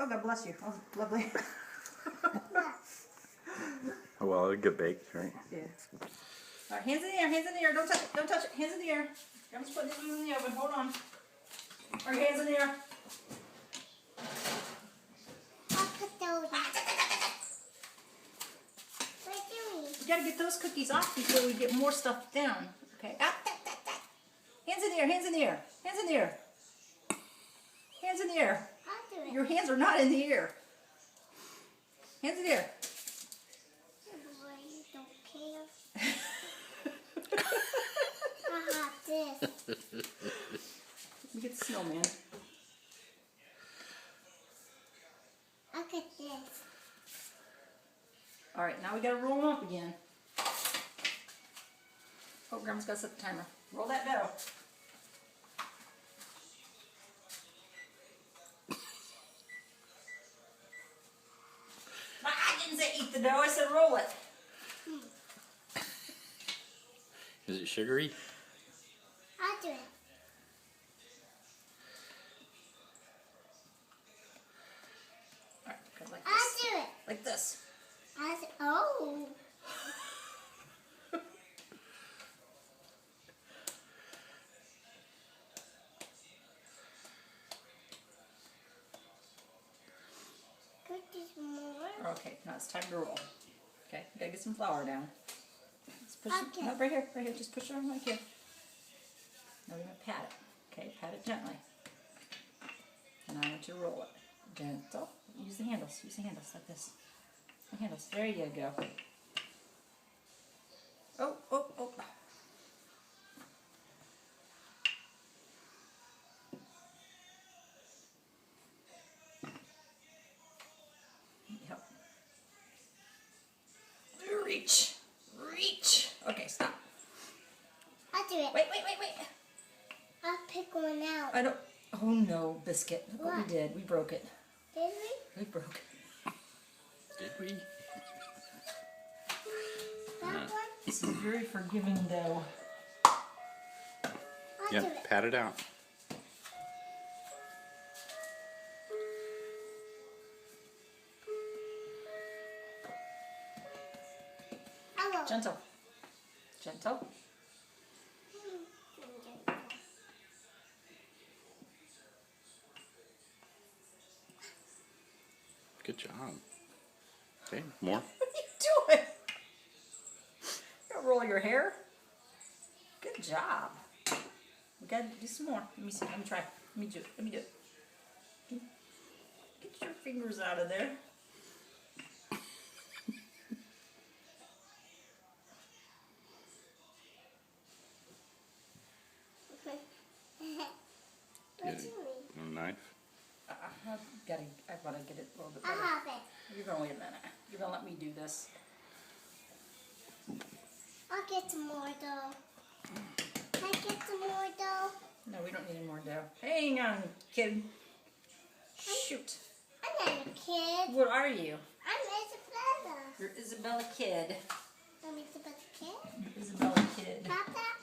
Oh, God bless you. Oh, lovely. Oh, well, it'll get baked, right? Yeah. All right, hands in the air, hands in the air. Don't touch it, don't touch it. Hands in the air. Grandma's putting this one in the oven. Hold on. All right, hands in the air. I'll put those. What are you doing? We gotta get those cookies off before we get more stuff down. Okay. Ah, hands in the air, hands in the air, hands in the air. Hands in the air. I'll do it. Your hands are not in the air. Hands in the air. Boy, you don't care. I have this. Let me get the snowman. I'll get this. All right, now we gotta roll them up again. Oh, Grandma's gotta set the timer. Roll that dough. I didn't say eat the dough, I said roll it. Is it sugary? I'll do it. All right, go like I'll this. do it. Like this. Oh. Cookies more. Okay, now it's time to roll. Okay, you gotta get some flour down. Just push it. Okay. No, right here, just push it on right here. Now we're gonna pat it. Okay, pat it gently. And I want you to roll it. Gentle. Use the handles like this. The handles, there you go. Oh, oh, oh. Yep. Reach. Reach. Okay, stop. I'll do it. Wait. I'll pick one out. I don't. Oh no, biscuit. Look what What? we did. We broke it. Did we? We broke it. Did we? That one? This is very forgiving dough. I'll do Yep, it. pat it out. I will. Gentle. Gentle. Good job. Okay, more. What are you doing? You don't roll your hair. Good job. We gotta do some more. Let me see. Let me try. Let me do it. Let me do it. Get your fingers out of there. Get What's it. doing? A knife. I gotta get it a little bit I better. have it. You're gonna wait a minute. You're gonna let me do this. I'll get some more dough. Can I get some more dough? No, we don't need any more dough. Hang on, kid. Shoot. I'm not a kid. What are you? I'm Isabella. You're Isabella Kid. I'm Isabella kid. Isabella Kid. Pop that.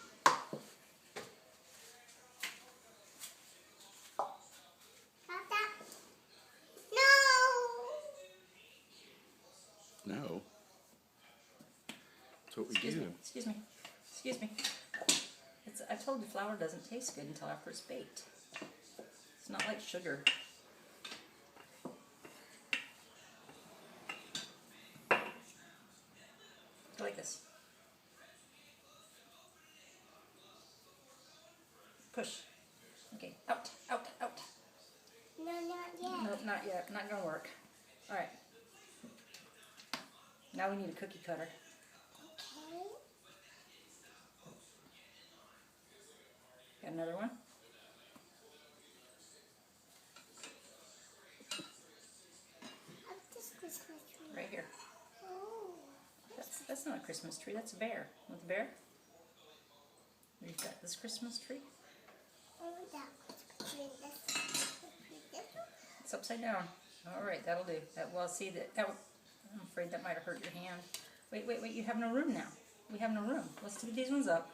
Pop that. No. No. That's what we Excuse do. me. Excuse me. Excuse me. I told you flour doesn't taste good until after it's baked. It's not like sugar. Go like this. Push. Okay. Out. Out. Out. No, not yet. Nope, not yet. Not gonna work. All right. Now we need a cookie cutter. Okay. Got another one? What's this Christmas tree? Right here. Oh. That's not a Christmas tree. That's a bear. Want the bear? We've got this Christmas tree. Oh, that was tree. This one. It's upside down. All right, that'll do. Well, see that. I'm afraid that might have hurt your hand. Wait. You have no room now. We have no room. Let's take these ones up.